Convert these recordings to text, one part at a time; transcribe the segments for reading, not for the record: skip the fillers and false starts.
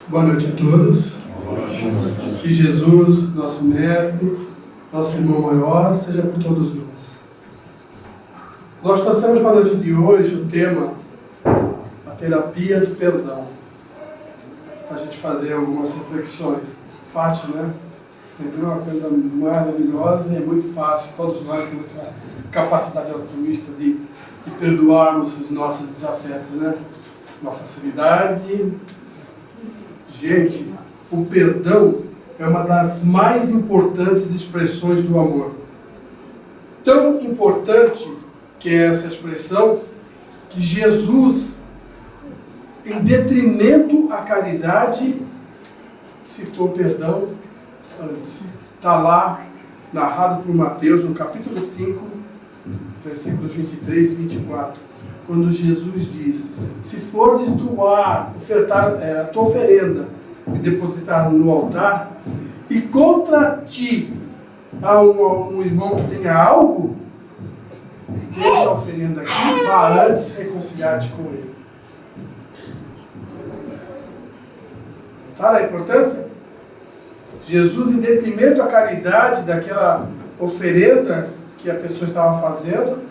Boa noite a todos. Que Jesus, nosso Mestre, nosso irmão maior, seja por todos nós. Nós trouxemos para a noite de hoje o tema, a terapia do perdão. Para a gente fazer algumas reflexões. Fácil, né? É uma coisa maravilhosa e é muito fácil. Todos nós temos essa capacidade altruísta de perdoarmos os nossos desafetos, né? Uma facilidade. Gente, o perdão é uma das mais importantes expressões do amor. Tão importante que é essa expressão que Jesus, em detrimento à caridade, citou perdão antes. Está lá, narrado por Mateus, no capítulo 5, versículos 23 e 24. Quando Jesus diz, se fordes doar, ofertar a tua oferenda e depositar no altar, e contra ti há um irmão que tenha algo, deixa a oferenda aqui, vá antes reconciliar-te com ele. Tá a importância? Jesus, em detrimento à caridade daquela oferenda que a pessoa estava fazendo,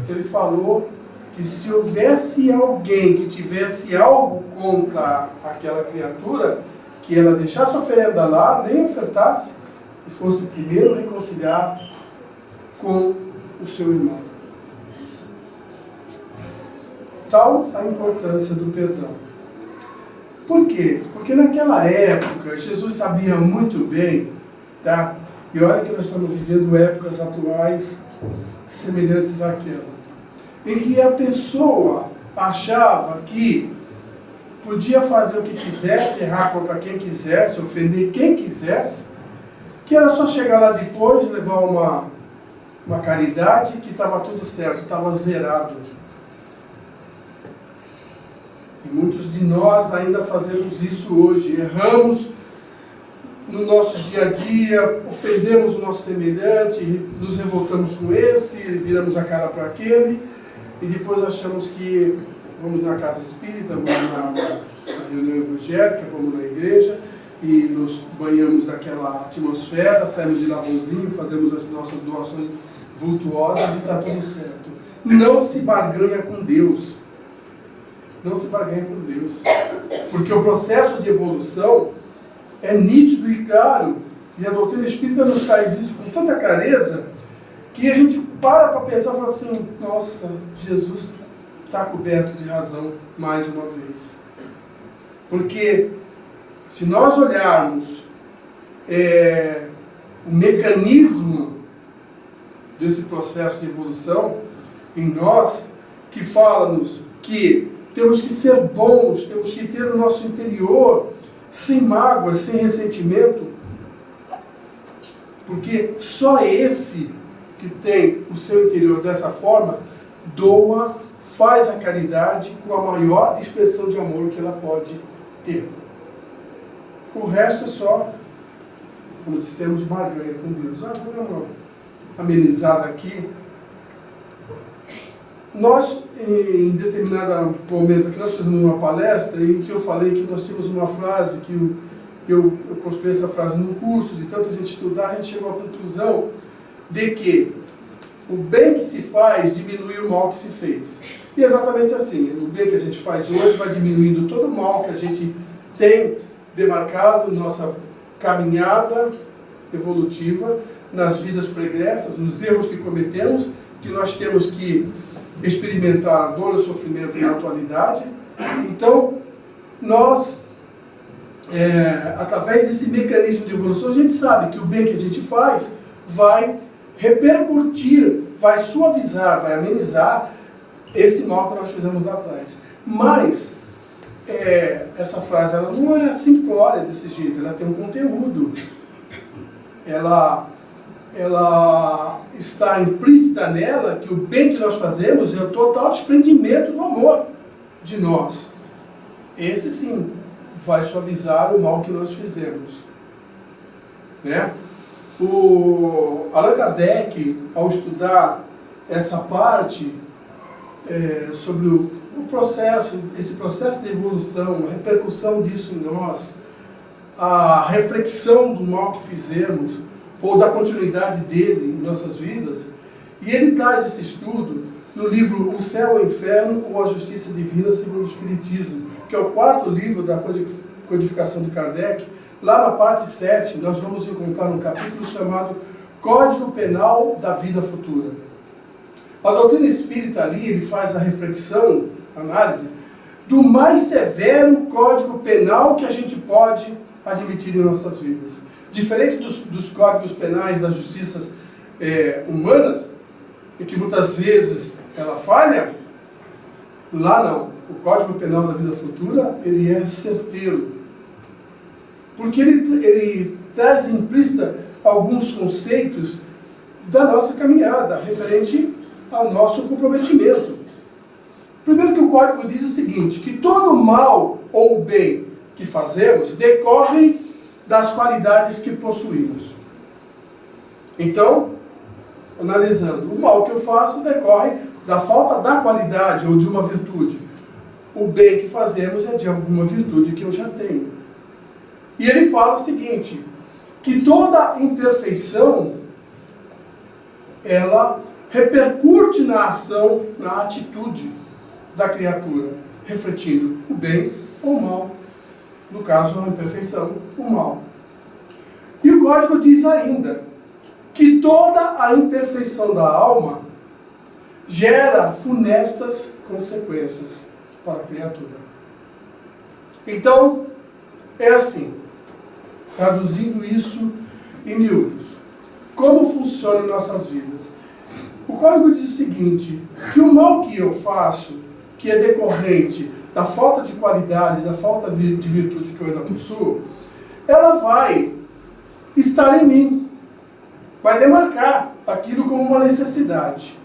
ele falou que se houvesse alguém que tivesse algo contra aquela criatura, que ela deixasse a oferenda lá, nem ofertasse, e fosse primeiro reconciliar com o seu irmão. Tal a importância do perdão. Por quê? Porque naquela época, Jesus sabia muito bem, tá? E olha que nós estamos vivendo épocas atuais semelhantes àquela, em que a pessoa achava que podia fazer o que quisesse, errar contra quem quisesse, ofender quem quisesse, que era só chegar lá depois, levar uma caridade, que estava tudo certo, estava zerado. E muitos de nós ainda fazemos isso hoje, erramos no nosso dia a dia, ofendemos o nosso semelhante, nos revoltamos com esse, viramos a cara para aquele, e depois achamos que vamos na casa espírita, vamos na reunião evangélica, vamos na igreja e nos banhamos daquela atmosfera, saímos de lá bonzinho, fazemos as nossas doações vultuosas e está tudo certo. Não se barganha com Deus. Não se barganha com Deus. Porque o processo de evolução é nítido e claro, e a doutrina espírita nos traz isso com tanta clareza, que a gente para pensar e fala assim, nossa, Jesus está coberto de razão mais uma vez. Porque se nós olharmos o mecanismo desse processo de evolução em nós, que fala-nos que temos que ser bons, temos que ter o nosso interior sem mágoas, sem ressentimento, porque só esse que tem o seu interior dessa forma, doa, faz a caridade com a maior expressão de amor que ela pode ter. O resto é só, como dissemos, barganha com Deus. Vou dar uma amenizada aqui. Nós, em determinado momento aqui, nós fizemos uma palestra em que eu falei que nós tínhamos uma frase, que eu construí essa frase num curso, de tanta gente estudar, a gente chegou à conclusão de que o bem que se faz diminui o mal que se fez. E é exatamente assim, o bem que a gente faz hoje vai diminuindo todo o mal que a gente tem demarcado nossa caminhada evolutiva, nas vidas pregressas, nos erros que cometemos, que nós temos que experimentar dor e sofrimento na atualidade. Então, nós, através desse mecanismo de evolução, a gente sabe que o bem que a gente faz vai repercutir, vai suavizar, vai amenizar esse mal que nós fizemos lá atrás. Mas essa frase ela não é simplória desse jeito, ela tem um conteúdo. Ela está implícita nela que o bem que nós fazemos é o total desprendimento do amor de nós. Esse sim vai suavizar o mal que nós fizemos, né? O Allan Kardec, ao estudar essa parte sobre esse processo de evolução, a repercussão disso em nós, a reflexão do mal que fizemos, ou da continuidade dele em nossas vidas, e ele traz esse estudo no livro O Céu, o Inferno ou a Justiça Divina segundo o Espiritismo, que é o 4º livro da codificação de Kardec. Lá na parte 7, nós vamos encontrar um capítulo chamado Código Penal da Vida Futura. A doutrina espírita ali, ele faz a reflexão, análise, do mais severo código penal que a gente pode admitir em nossas vidas. Diferente dos códigos penais das justiças humanas, em que muitas vezes ela falha, lá não. O Código Penal da Vida Futura, ele é certeiro. Porque ele traz implícita alguns conceitos da nossa caminhada, referente ao nosso comprometimento. Primeiro que o Código diz o seguinte, que todo mal ou bem que fazemos decorre das qualidades que possuímos. Então, analisando, o mal que eu faço decorre da falta da qualidade ou de uma virtude. O bem que fazemos é de alguma virtude que eu já tenho. E ele fala o seguinte, que toda imperfeição, ela repercute na ação, na atitude da criatura, refletindo o bem ou o mal. No caso, a imperfeição, o mal. E o Código diz ainda que toda a imperfeição da alma gera funestas consequências para a criatura. Então, é assim, traduzindo isso em miúdos, como funciona em nossas vidas. O Código diz o seguinte, que o mal que eu faço, que é decorrente da falta de qualidade, da falta de virtude que eu ainda possuo, ela vai estar em mim, vai demarcar aquilo como uma necessidade.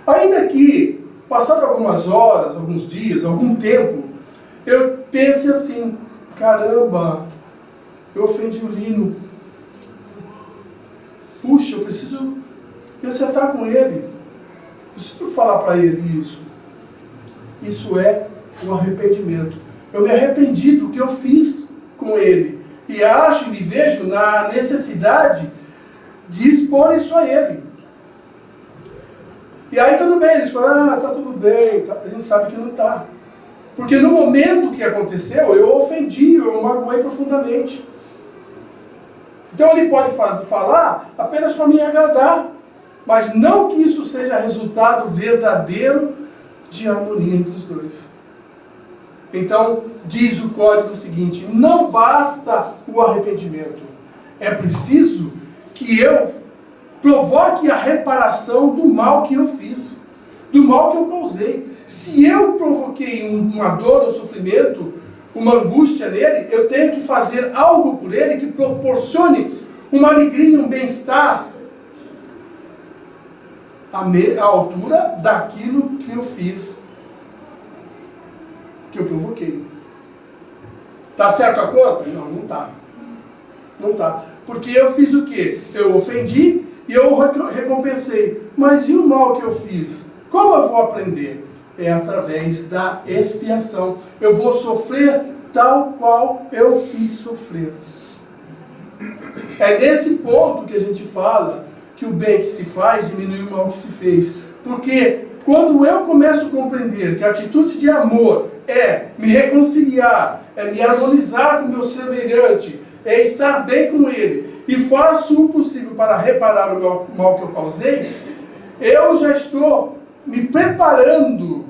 Ainda que, passado algumas horas, alguns dias, algum tempo, eu pense assim, caramba, eu ofendi o Lino. Puxa, eu preciso me acertar com ele. Preciso falar para ele isso. Isso é o arrependimento. Eu me arrependi do que eu fiz com ele. E acho e me vejo na necessidade de expor isso a ele. E aí tudo bem, eles falam, tá tudo bem, tá. A gente sabe que não tá. Porque no momento que aconteceu, eu ofendi, eu magoei profundamente. Então ele pode falar apenas para me agradar, mas não que isso seja resultado verdadeiro de harmonia entre os dois. Então, diz o Código o seguinte, não basta o arrependimento, é preciso que eu provoque a reparação do mal que eu fiz, do mal que eu causei. Se eu provoquei uma dor ou sofrimento, uma angústia nele, eu tenho que fazer algo por ele que proporcione uma alegria, um bem-estar à altura daquilo que eu fiz, que eu provoquei. Tá certo a conta? Não, não tá. Não tá. Porque eu fiz o quê? Eu ofendi e eu recompensei. Mas e o mal que eu fiz? Como eu vou aprender? É através da expiação. Eu vou sofrer tal qual eu fiz sofrer. É nesse ponto que a gente fala que o bem que se faz diminui o mal que se fez. Porque quando eu começo a compreender que a atitude de amor é me reconciliar, é me harmonizar com o meu semelhante, é estar bem com ele, e faço o possível para reparar o mal que eu causei, eu já estou me preparando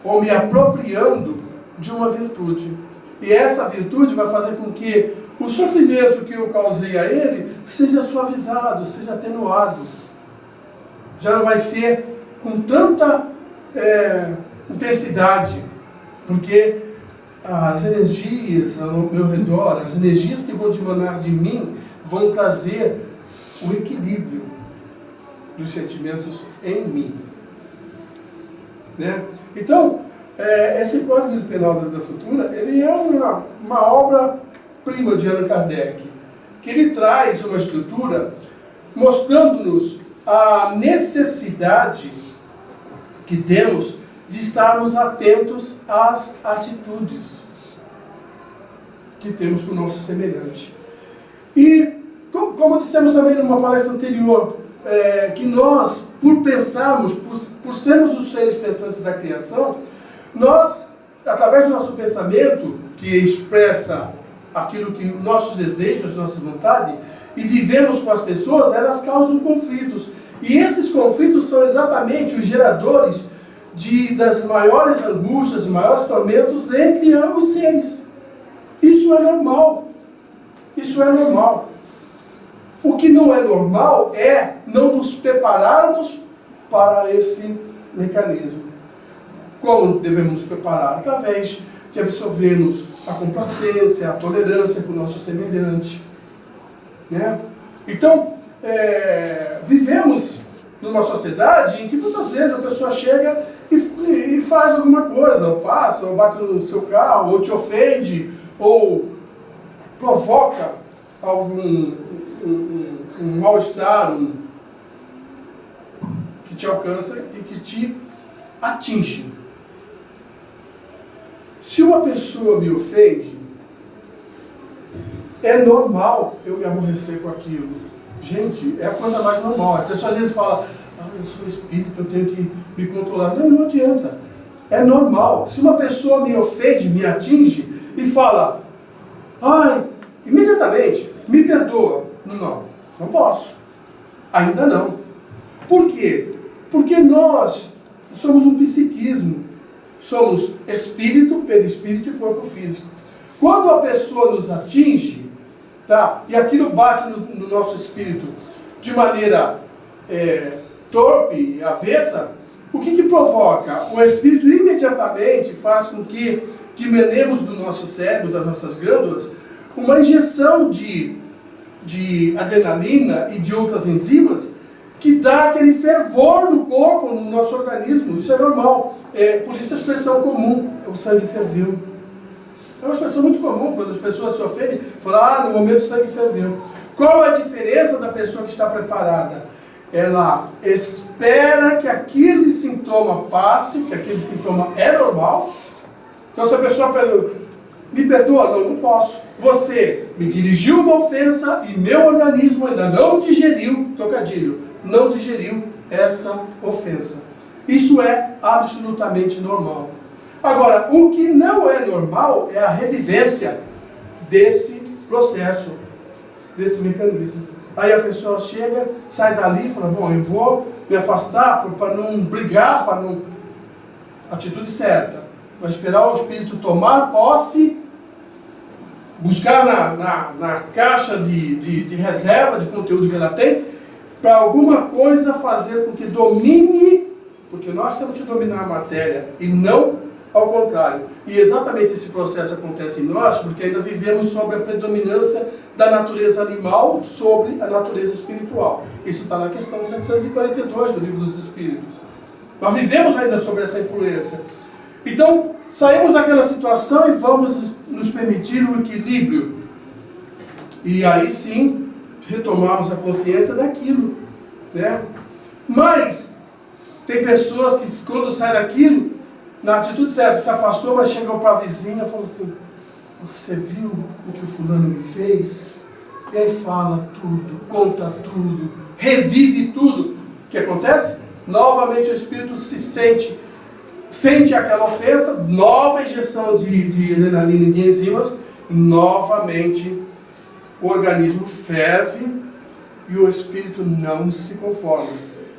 ou me apropriando de uma virtude. E essa virtude vai fazer com que o sofrimento que eu causei a ele seja suavizado, seja atenuado. Já não vai ser com tanta intensidade, porque as energias ao meu redor, as energias que vão dimanar de mim, vão trazer o equilíbrio dos sentimentos em mim. Né? Então, esse Código Penal da Vida Futura, ele é uma obra-prima de Allan Kardec, que ele traz uma estrutura mostrando-nos a necessidade que temos de estarmos atentos às atitudes que temos com o nosso semelhante. E, como dissemos também numa palestra anterior, que nós, por pensarmos, por sermos os seres pensantes da criação, nós, através do nosso pensamento, que expressa aquilo que nossos desejos, nossas vontades, e vivemos com as pessoas, elas causam conflitos. E esses conflitos são exatamente os geradores das maiores angústias, dos maiores tormentos entre os seres. Isso é normal. Isso é normal. O que não é normal é não nos prepararmos para esse mecanismo. Como devemos nos preparar? Através de absorvermos a complacência, a tolerância com o nosso semelhante. Né? Então, vivemos numa sociedade em que muitas vezes a pessoa chega e faz alguma coisa, ou passa, ou bate no seu carro, ou te ofende, ou provoca algum um mal-estar que te alcança e que te atinge. Se uma pessoa me ofende, é normal eu me aborrecer com aquilo. Gente, é a coisa mais normal. A pessoa às vezes fala, eu sou espírita, eu tenho que me controlar. Não, não adianta. É normal. Se uma pessoa me ofende, me atinge e fala, imediatamente, me perdoa. Não posso. Ainda não. Por quê? Porque nós somos um psiquismo. Somos espírito, perispírito e corpo físico. Quando a pessoa nos atinge, tá, e aquilo bate no nosso espírito de maneira torpe e avessa, o que provoca? O espírito imediatamente faz com que diminemos do nosso cérebro, das nossas glândulas, uma injeção de adrenalina e de outras enzimas que dá aquele fervor no corpo, no nosso organismo. Isso é normal. Por isso a expressão comum, o sangue ferveu. É uma expressão muito comum, quando as pessoas se ofendem, falam, no momento o sangue ferveu. Qual a diferença da pessoa que está preparada? Ela espera que aquele sintoma passe, que aquele sintoma é normal. Então se a pessoa me perdoa, não posso. Você me dirigiu uma ofensa e meu organismo ainda não digeriu, trocadilho, não digeriu essa ofensa. Isso é absolutamente normal. Agora, o que não é normal é a revivência desse processo, desse mecanismo. Aí a pessoa chega, sai dali e fala, bom, eu vou me afastar para não brigar, para não... Atitude certa. Vai esperar o espírito tomar posse, buscar na caixa de reserva de conteúdo que ela tem, para alguma coisa fazer com que domine, porque nós temos que dominar a matéria e não ao contrário. E exatamente esse processo acontece em nós porque ainda vivemos sobre a predominância da natureza animal sobre a natureza espiritual. Isso está na questão 742 do Livro dos Espíritos. Nós vivemos ainda sobre essa influência. Então, saímos daquela situação e vamos nos permitir o equilíbrio. E aí sim, retomarmos a consciência daquilo, né? Mas tem pessoas que quando sai daquilo, na atitude certa, se afastou, mas chegou para a vizinha e falou assim, você viu o que o fulano me fez? E aí fala tudo, conta tudo, revive tudo. O que acontece? Novamente o espírito se sente aquela ofensa, nova injeção de adrenalina e de enzimas, novamente o organismo ferve e o espírito não se conforma.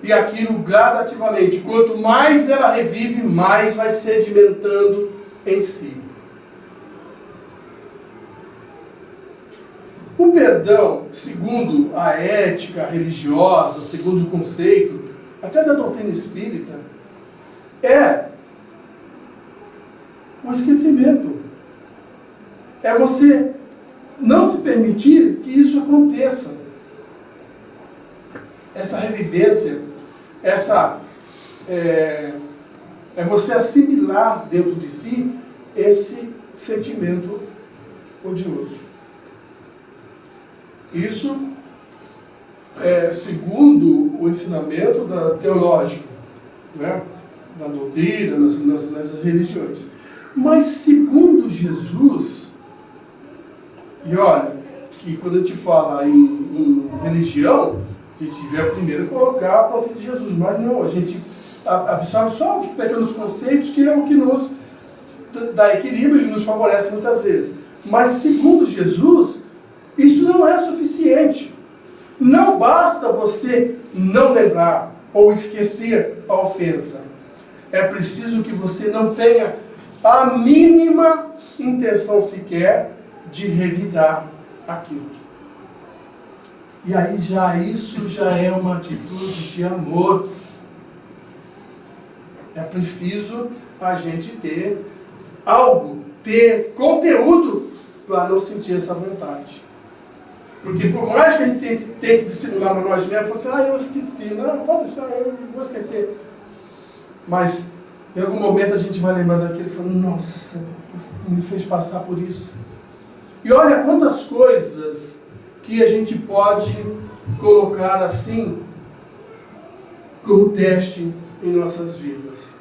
E aquilo gradativamente, quanto mais ela revive, mais vai sedimentando em si. O perdão, segundo a ética religiosa, segundo o conceito, até da doutrina espírita, é o esquecimento. É você não se permitir que isso aconteça. Essa revivência, é você assimilar dentro de si esse sentimento odioso. Isso segundo o ensinamento teológico, né, na doutrina, nas religiões. Mas segundo Jesus, e olha, que quando a gente fala em religião, a gente deve primeiro colocar o conceito de Jesus, mas não, a gente absorve só os pequenos conceitos, que é o que nos dá equilíbrio e nos favorece muitas vezes. Mas segundo Jesus, isso não é suficiente. Não basta você não lembrar ou esquecer a ofensa. É preciso que você não tenha a mínima intenção sequer de revidar aquilo. E aí isso já é uma atitude de amor. É preciso a gente ter algo, ter conteúdo para não sentir essa vontade. Porque por mais que a gente tente dissimular na nós mesmos, assim, eu esqueci, não, pode deixar, eu vou esquecer. Mas em algum momento a gente vai lembrar daquele e falar, nossa, me fez passar por isso. E olha quantas coisas que a gente pode colocar assim como teste em nossas vidas,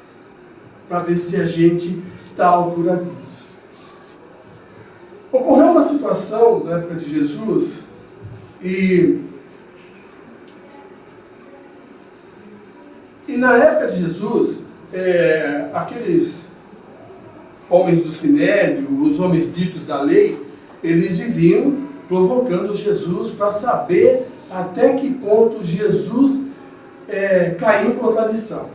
para ver se a gente está à altura disso. Ocorreu uma situação na época de Jesus e na época de Jesus, aqueles homens do Sinédrio, os homens ditos da lei, eles viviam provocando Jesus para saber até que ponto Jesus caiu em contradição.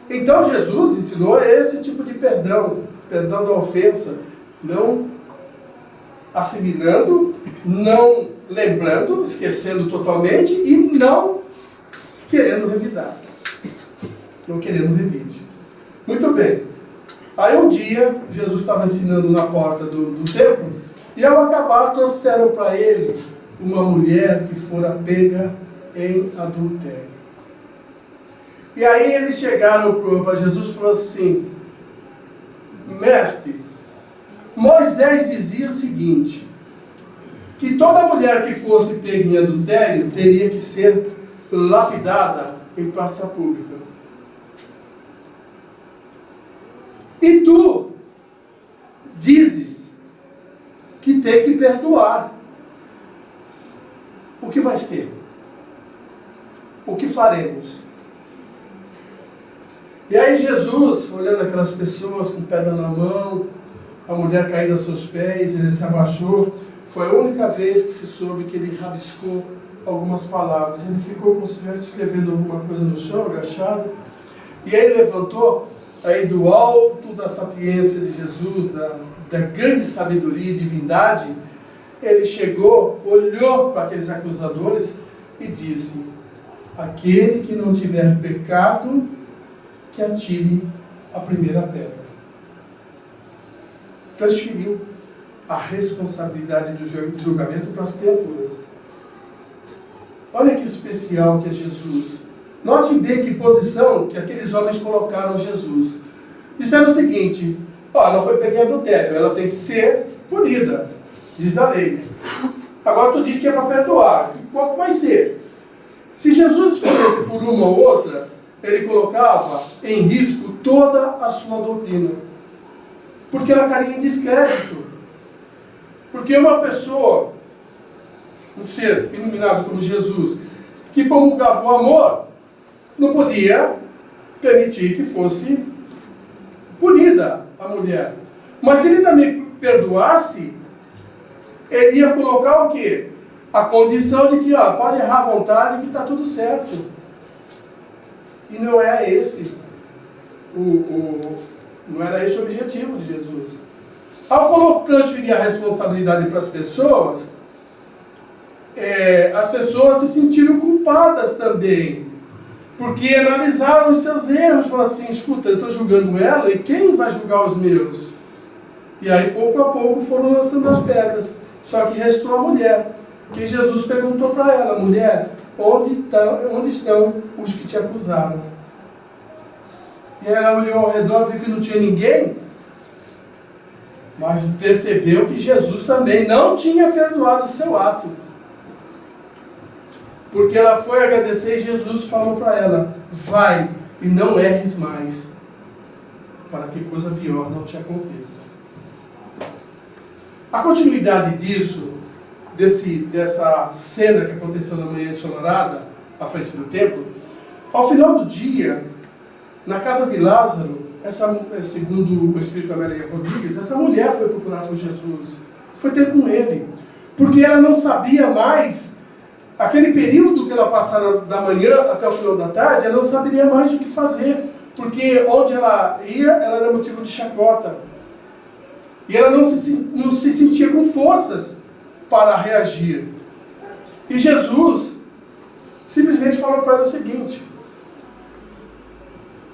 Então Jesus ensinou esse tipo de perdão da ofensa, não assimilando, não lembrando, esquecendo totalmente e não querendo revidar. Não querendo revide. Muito bem. Aí um dia, Jesus estava ensinando na porta do templo, e ao acabar, trouxeram para ele uma mulher que fora pega em adultério. E aí eles chegaram para Jesus e falaram assim, mestre, Moisés dizia o seguinte, que toda mulher que fosse pega em adultério teria que ser lapidada em praça pública. E tu dizes que tem que perdoar. O que vai ser? O que faremos? E aí Jesus, olhando aquelas pessoas com pedra na mão, a mulher caída aos seus pés, ele se abaixou. Foi a única vez que se soube que ele rabiscou algumas palavras. Ele ficou como se estivesse escrevendo alguma coisa no chão, agachado. E aí ele levantou, aí do alto da sapiência de Jesus, da grande sabedoria e divindade, ele chegou, olhou para aqueles acusadores e disse, aquele que não tiver pecado, que atire a primeira pedra. Transferiu a responsabilidade do julgamento para as criaturas. Olha que especial que é Jesus. Note bem que posição que aqueles homens colocaram Jesus. Disseram o seguinte, ela foi pega em adultério, ela tem que ser punida, diz a lei. Agora tu diz que é para perdoar. Qual vai ser? Se Jesus escolhesse por uma ou outra, ele colocava em risco toda a sua doutrina. Porque ela caía em descrédito. Porque uma pessoa, um ser iluminado como Jesus, que promulgava o amor, não podia permitir que fosse punida a mulher. Mas se ele também perdoasse, ele ia colocar o quê? A condição de que pode errar à vontade e que está tudo certo. E não é esse não era esse o objetivo de Jesus. Ao transferir a responsabilidade para as pessoas se sentiram culpadas também. Porque analisaram os seus erros, falaram assim, escuta, eu estou julgando ela, e quem vai julgar os meus? E aí, pouco a pouco, foram lançando as pedras. Só que restou a mulher, que Jesus perguntou para ela, mulher, onde estão os que te acusaram? E ela olhou ao redor, viu que não tinha ninguém, mas percebeu que Jesus também não tinha perdoado o seu ato. Porque ela foi agradecer e Jesus falou para ela, vai e não erres mais, para que coisa pior não te aconteça. A continuidade disso, dessa cena que aconteceu na manhã ensolarada, à frente do templo, ao final do dia, na casa de Lázaro, segundo o Espírito Amélia Rodrigues, essa mulher foi procurar por Jesus, foi ter com ele, porque ela não sabia mais, aquele período que ela passara da manhã até o final da tarde, ela não saberia mais o que fazer, porque onde ela ia, ela era motivo de chacota, e ela não se sentia com forças para reagir. E Jesus simplesmente falou para ela o seguinte: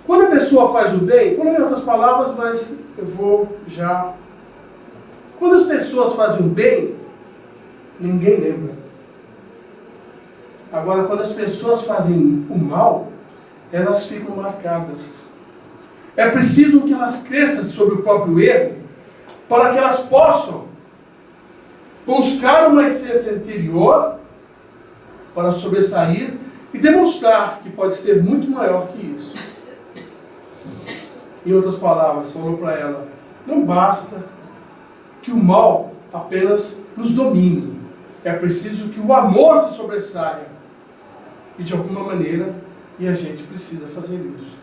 quando a pessoa faz o bem, falou em outras palavras, mas eu vou já... Quando as pessoas fazem o bem, ninguém lembra. Agora, quando as pessoas fazem o mal, elas ficam marcadas. É preciso que elas cresçam sobre o próprio erro, para que elas possam buscar uma essência interior para sobressair e demonstrar que pode ser muito maior que isso. Em outras palavras, falou para ela: não basta que o mal apenas nos domine. É preciso que o amor se sobressaia. E de alguma maneira, e a gente precisa fazer isso.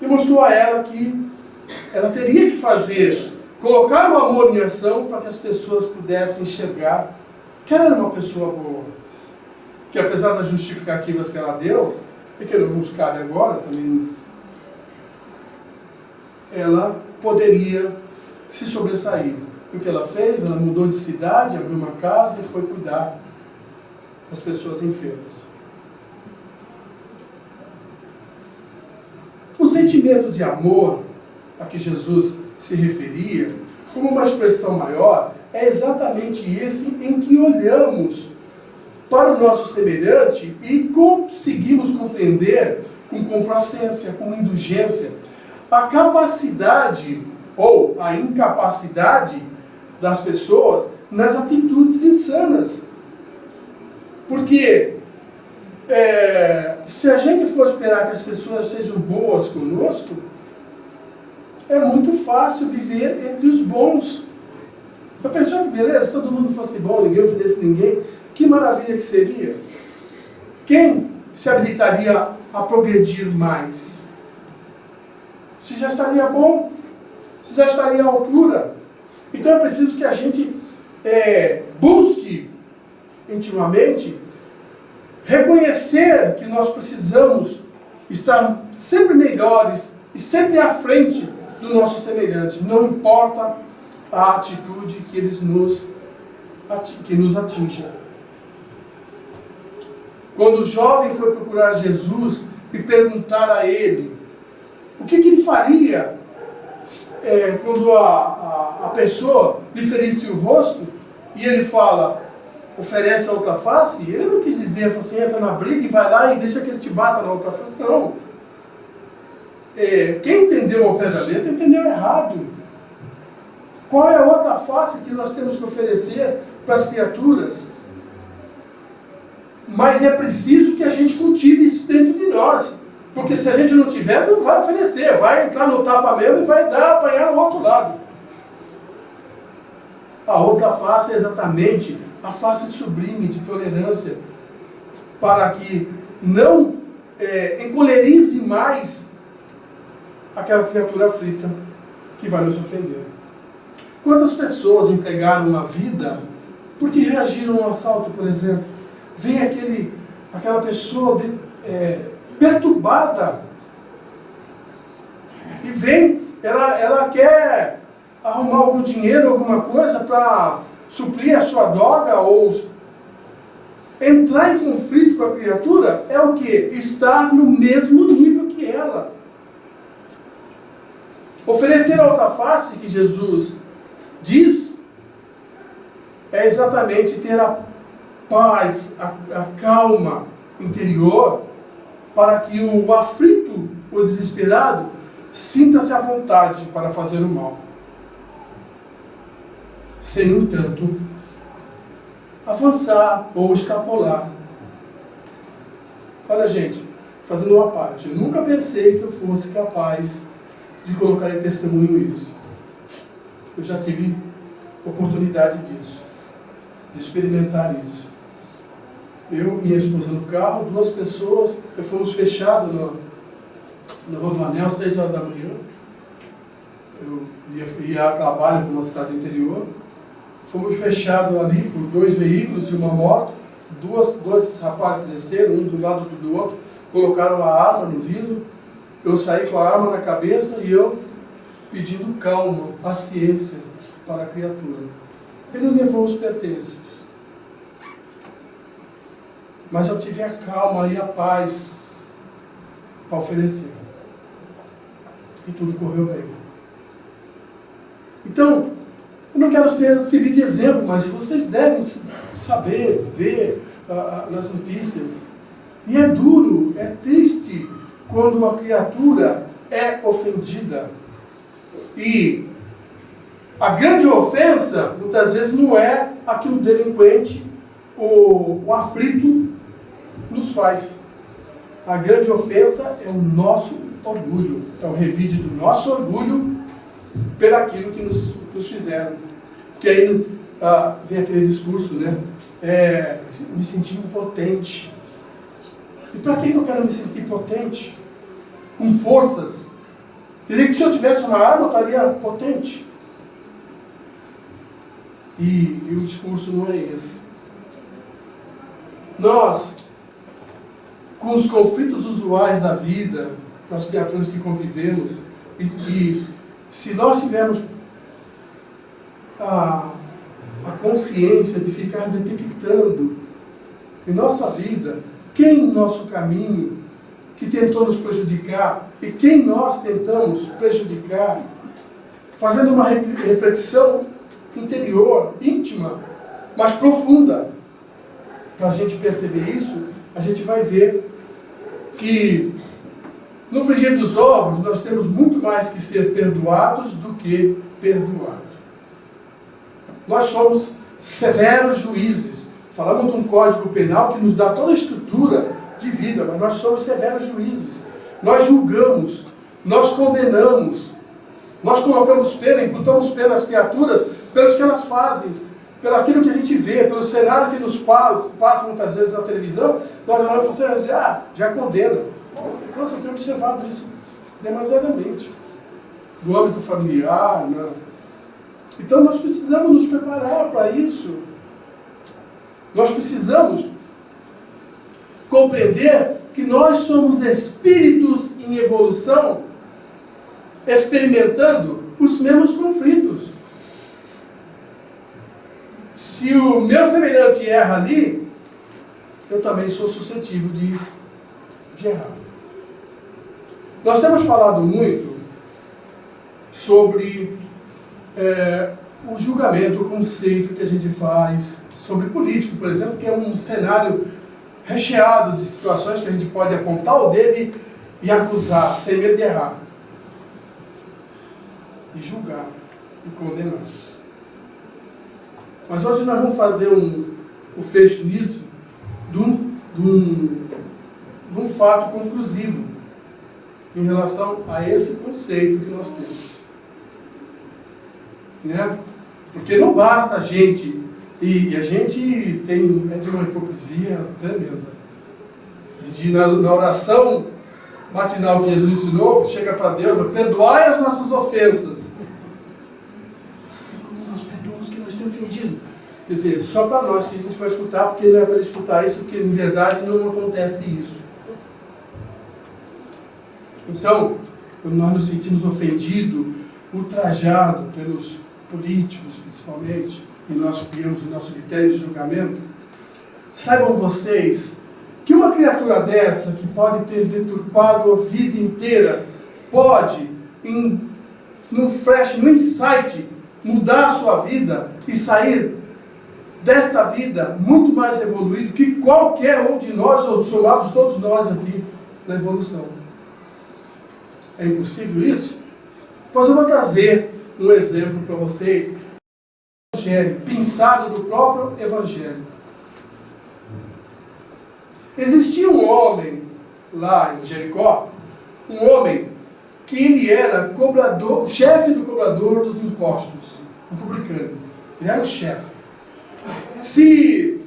E mostrou a ela que ela teria que colocar o amor em ação para que as pessoas pudessem enxergar que ela era uma pessoa boa. Que apesar das justificativas que ela deu, e que não nos cabe agora também, ela poderia se sobressair. E o que ela fez? Ela mudou de cidade, abriu uma casa e foi cuidar das pessoas enfermas. O sentimento de amor a que Jesus se referia, como uma expressão maior, é exatamente esse em que olhamos para o nosso semelhante e conseguimos compreender com complacência, com indulgência, a capacidade ou a incapacidade das pessoas nas atitudes insanas. Porque se a gente for esperar que as pessoas sejam boas conosco, é muito fácil viver entre os bons. A pessoa que, beleza, todo mundo fosse bom, ninguém ofendesse ninguém, que maravilha que seria. Quem se habilitaria a progredir mais? Se já estaria bom, se já estaria à altura. Então é preciso que a gente busque intimamente reconhecer que nós precisamos estar sempre melhores e sempre à frente do nosso semelhante. Não importa a atitude que nos atinja. Quando o jovem foi procurar Jesus e perguntar a ele o que ele faria quando a pessoa lhe ferisse o rosto, e ele fala, oferece a outra face, ele não quis dizer, falou assim, entra na briga e vai lá e deixa que ele te bata na outra face. Não. Quem entendeu ao pé da letra, entendeu errado. Qual é a outra face que nós temos que oferecer para as criaturas? Mas é preciso que a gente cultive isso dentro de nós. Porque se a gente não tiver, não vai oferecer. Vai entrar no tapa mesmo e vai apanhar no outro lado. A outra face é exatamente a face sublime de tolerância, para que não encolerize mais aquela criatura aflita que vai nos ofender. Quantas pessoas entregaram a vida porque reagiram a um assalto, por exemplo? Vem aquela pessoa perturbada e vem, ela quer arrumar algum dinheiro, alguma coisa para suprir a sua droga ou entrar em conflito com a criatura. É o quê? Estar no mesmo nível que ela. Oferecer a outra face que Jesus diz é exatamente ter a paz, a calma interior, para que o aflito, o desesperado, sinta-se à vontade para fazer o mal. Sem, no entanto, avançar ou escapular. Olha, gente, fazendo uma parte. Eu nunca pensei que eu fosse capaz de colocar em testemunho isso. Eu já tive oportunidade disso, de experimentar isso. Eu, minha esposa no carro, 2 pessoas, fomos fechados no Rodoanel, 6 horas da manhã. Eu ia a trabalho para uma cidade interior. Fomos fechados ali por 2 veículos e uma moto. Dois rapazes desceram, um do lado do outro, colocaram a arma no vidro. Eu saí com a arma na cabeça e eu pedindo calma, paciência para a criatura. Ele levou os pertences. Mas eu tive a calma e a paz para oferecer. E tudo correu bem. Então, eu não quero servir de exemplo, mas vocês devem saber, ver nas notícias. E é duro, é triste quando a criatura é ofendida. E a grande ofensa, muitas vezes, não é a que o delinquente, o aflito, nos faz. A grande ofensa é o nosso orgulho. É o revide do nosso orgulho pelaquilo que nos fizeram. Porque aí vem aquele discurso, né? Me senti impotente. E para que eu quero me sentir potente? Com forças? Quer dizer que se eu tivesse uma arma, eu estaria potente. E o discurso não é esse. Nós, com os conflitos usuais da vida, com as criaturas que convivemos, e se nós tivermos a consciência de ficar detectando em nossa vida quem em nosso caminho que tentou nos prejudicar e quem nós tentamos prejudicar, fazendo uma reflexão interior, íntima, mas profunda, para a gente perceber isso, a gente vai ver que no frigir dos ovos nós temos muito mais que ser perdoados do que perdoar. Nós somos severos juízes. Falamos de um código penal que nos dá toda a estrutura de vida, mas nós somos severos juízes. Nós julgamos, nós condenamos, nós colocamos pena, imputamos pena nas criaturas pelos que elas fazem, pelo aquilo que a gente vê, pelo cenário que nos passa muitas vezes na televisão. Nós olhamos e falamos assim, já condena. Nossa, eu tenho observado isso demasiadamente. No âmbito familiar, né? Então nós precisamos nos preparar para isso. Nós precisamos compreender que nós somos espíritos em evolução, experimentando os mesmos conflitos. Se o meu semelhante erra ali, eu também sou suscetível de errar. Nós temos falado muito sobre o julgamento, o conceito que a gente faz sobre político, por exemplo, que é um cenário recheado de situações que a gente pode apontar o dedo e acusar, sem medo de errar. E julgar, e condenar. Mas hoje nós vamos fazer o fecho nisso de um fato conclusivo em relação a esse conceito que nós temos. Né? Porque não basta a gente, e a gente é de uma hipocrisia tremenda. Na oração matinal que Jesus ensinou, chega para Deus, perdoai as nossas ofensas. Assim como nós perdoamos que nós temos ofendido. Quer dizer, só para nós que a gente vai escutar, porque não é para escutar isso, porque em verdade não acontece isso. Então, quando nós nos sentimos ofendidos, ultrajados pelos políticos, principalmente, e nós criamos o nosso critério de julgamento, saibam vocês que uma criatura dessa, que pode ter deturpado a vida inteira, pode, num flash, num insight, mudar a sua vida e sair desta vida muito mais evoluído que qualquer um de nós, ou somados todos nós aqui na evolução. É impossível isso? Pois eu vou trazer um exemplo para vocês, Evangelho, pensado do próprio Evangelho. Existia um homem lá em Jericó, um homem que ele era cobrador, chefe do cobrador dos impostos, um publicano. Ele era o chefe. Se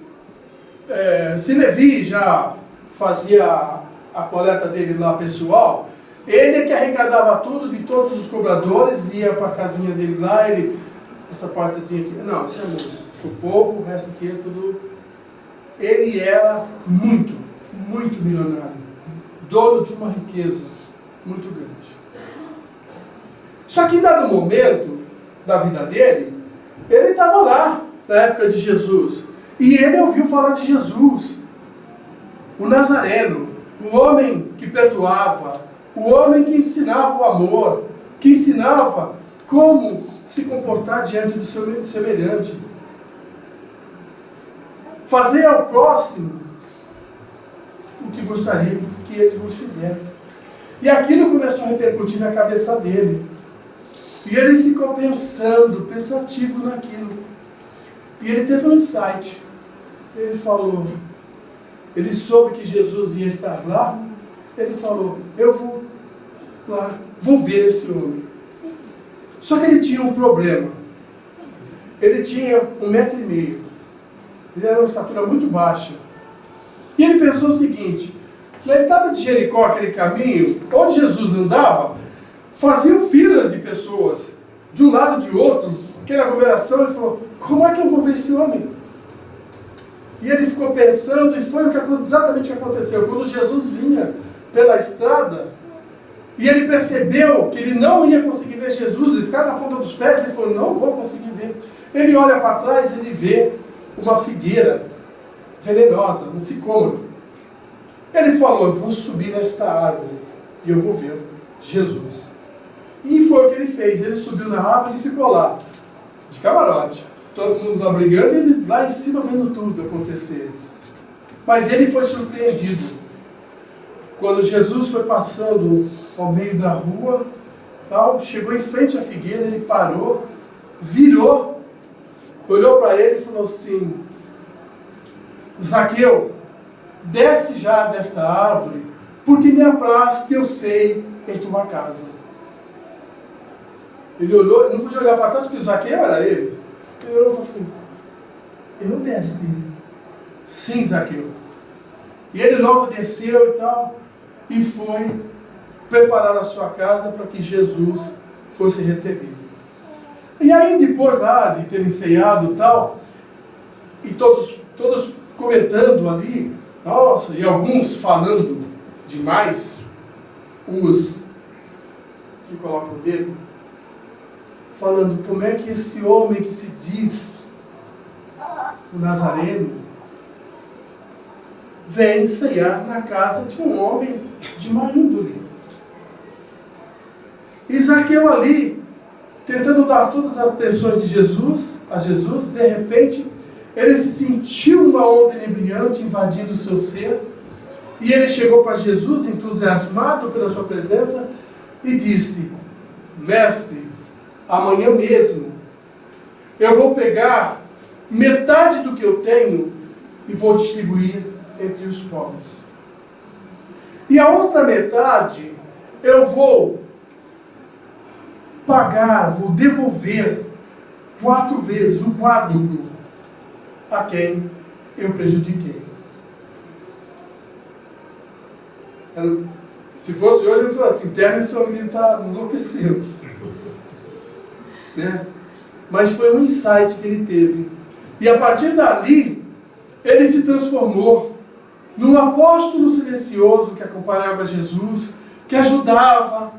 Levi já fazia a coleta dele lá pessoal, ele é que arrecadava tudo de todos os cobradores, ia para a casinha dele lá, essa partezinha aqui, não, isso é muito. O povo, o resto aqui é tudo. Ele era muito, muito milionário, dono de uma riqueza muito grande. Só que em dado momento da vida dele, ele estava lá, na época de Jesus, e ele ouviu falar de Jesus, o Nazareno, o homem que perdoava, o homem que ensinava o amor, que ensinava como se comportar diante do seu semelhante, fazer ao próximo o que gostaria que eles nos fizessem. E aquilo começou a repercutir na cabeça dele. E ele ficou pensativo naquilo. E ele teve um insight. Ele falou, ele soube que Jesus ia estar lá. Ele falou, eu vou lá, vou ver esse homem. Só que ele tinha um problema. Ele tinha 1,5 metro. Ele era uma estatura muito baixa. E ele pensou o seguinte, na entrada de Jericó, aquele caminho, onde Jesus andava, faziam filas de pessoas, de um lado e de outro, aquela aglomeração. Ele falou, como é que eu vou ver esse homem? E ele ficou pensando, e foi exatamente o que aconteceu. Quando Jesus vinha pela estrada, e ele percebeu que ele não ia conseguir ver Jesus, ele ficava na ponta dos pés, ele falou, não vou conseguir ver. Ele olha para trás e ele vê uma figueira venenosa, um sicômoro. Ele falou, eu vou subir nesta árvore e eu vou ver Jesus. E foi o que ele fez. Ele subiu na árvore e ficou lá, de camarote. Todo mundo lá brigando e ele lá em cima vendo tudo acontecer. Mas ele foi surpreendido. Quando Jesus foi passando ao meio da rua, tal, chegou em frente à figueira, ele parou, virou, olhou para ele e falou assim, Zaqueu, desce já desta árvore, porque me apraz que eu sei em tua casa. Ele olhou, não podia olhar para trás porque o Zaqueu era ele. Ele olhou e falou assim, eu desço. Sim, Zaqueu. E ele logo desceu e tal, e foi preparar a sua casa para que Jesus fosse recebido. E aí depois lá de terem ceado e tal, e todos comentando ali, nossa, e alguns falando demais, os que colocam o dedo, falando como é que esse homem que se diz o Nazareno vem ceiar na casa de um homem de má índole. E Zaqueu ali, tentando dar todas as atenções de Jesus, a Jesus, de repente, ele se sentiu uma onda inebriante invadindo o seu ser, e ele chegou para Jesus, entusiasmado pela sua presença, e disse, mestre, amanhã mesmo, eu vou pegar metade do que eu tenho e vou distribuir entre os pobres. E a outra metade, eu vou pagar, vou devolver 4 vezes o quádruplo a quem eu prejudiquei. Se fosse hoje, eu ia falar assim, interna esse homem está enlouquecendo. Né? Mas foi um insight que ele teve. E a partir dali, ele se transformou num apóstolo silencioso que acompanhava Jesus, que ajudava,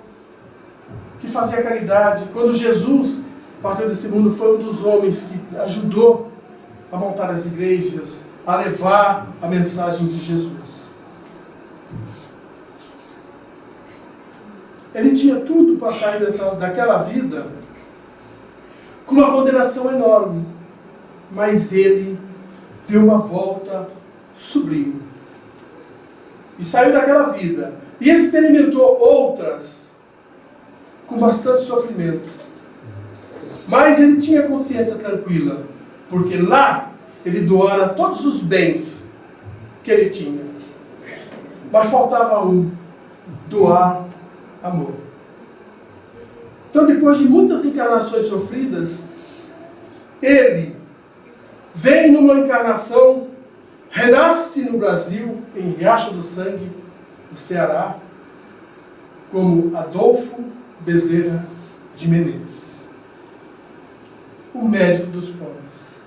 que fazia caridade. Quando Jesus partiu desse mundo, foi um dos homens que ajudou a montar as igrejas, a levar a mensagem de Jesus. Ele tinha tudo para sair daquela vida com uma condenação enorme, mas ele deu uma volta sublime e saiu daquela vida e experimentou outras com bastante sofrimento, mas ele tinha consciência tranquila, porque lá ele doara todos os bens que ele tinha. Mas faltava doar amor. Então, depois de muitas encarnações sofridas, ele vem numa encarnação, renasce no Brasil, em Riacho do Sangue, no Ceará, como Adolfo Bezerra de Menezes, o médico dos pobres.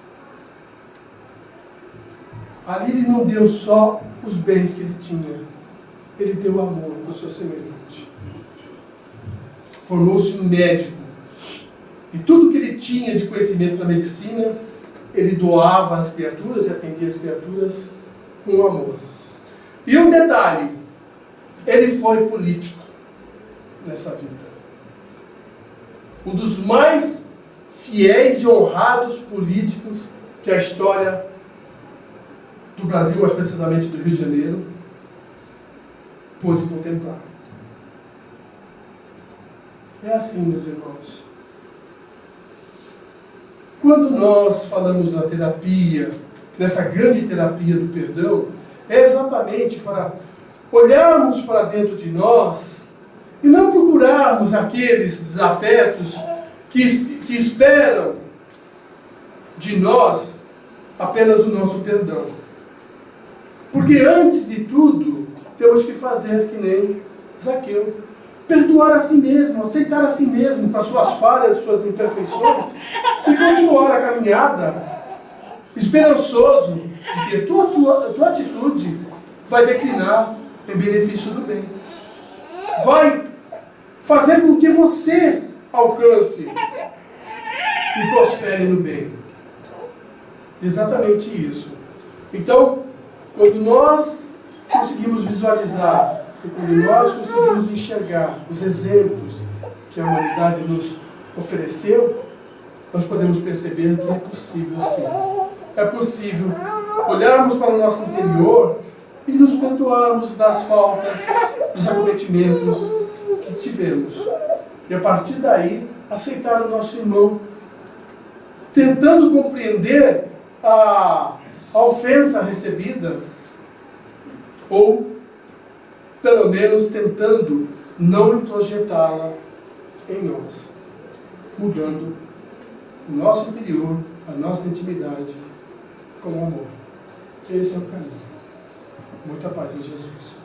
Ali ele não deu só os bens que ele tinha, ele deu amor para o seu semelhante. Formou-se um médico. E tudo que ele tinha de conhecimento na medicina, ele doava às criaturas e atendia as criaturas com amor. E um detalhe, ele foi político nessa vida. Um dos mais fiéis e honrados políticos que a história do Brasil, mais precisamente do Rio de Janeiro, pôde contemplar. É assim, meus irmãos. Quando nós falamos na terapia, nessa grande terapia do perdão, é exatamente para olharmos para dentro de nós e não procurarmos aqueles desafetos que esperam de nós apenas o nosso perdão. Porque antes de tudo, temos que fazer que nem Zaqueu. Perdoar a si mesmo, aceitar a si mesmo com as suas falhas, suas imperfeições e continuar a caminhada esperançoso de que a tua atitude vai declinar em benefício do bem. Vai fazer com que você alcance e prospere no bem. Exatamente isso. Então, quando nós conseguimos visualizar e quando nós conseguimos enxergar os exemplos que a humanidade nos ofereceu, nós podemos perceber que é possível sim. É possível olharmos para o nosso interior e nos perdoarmos das faltas, dos acometimentos que tivemos. E a partir daí, aceitar o nosso irmão, tentando compreender a ofensa recebida, ou pelo menos tentando não introjetá-la em nós, mudando o nosso interior, a nossa intimidade com amor. Esse é o caminho. Muita paz em Jesus.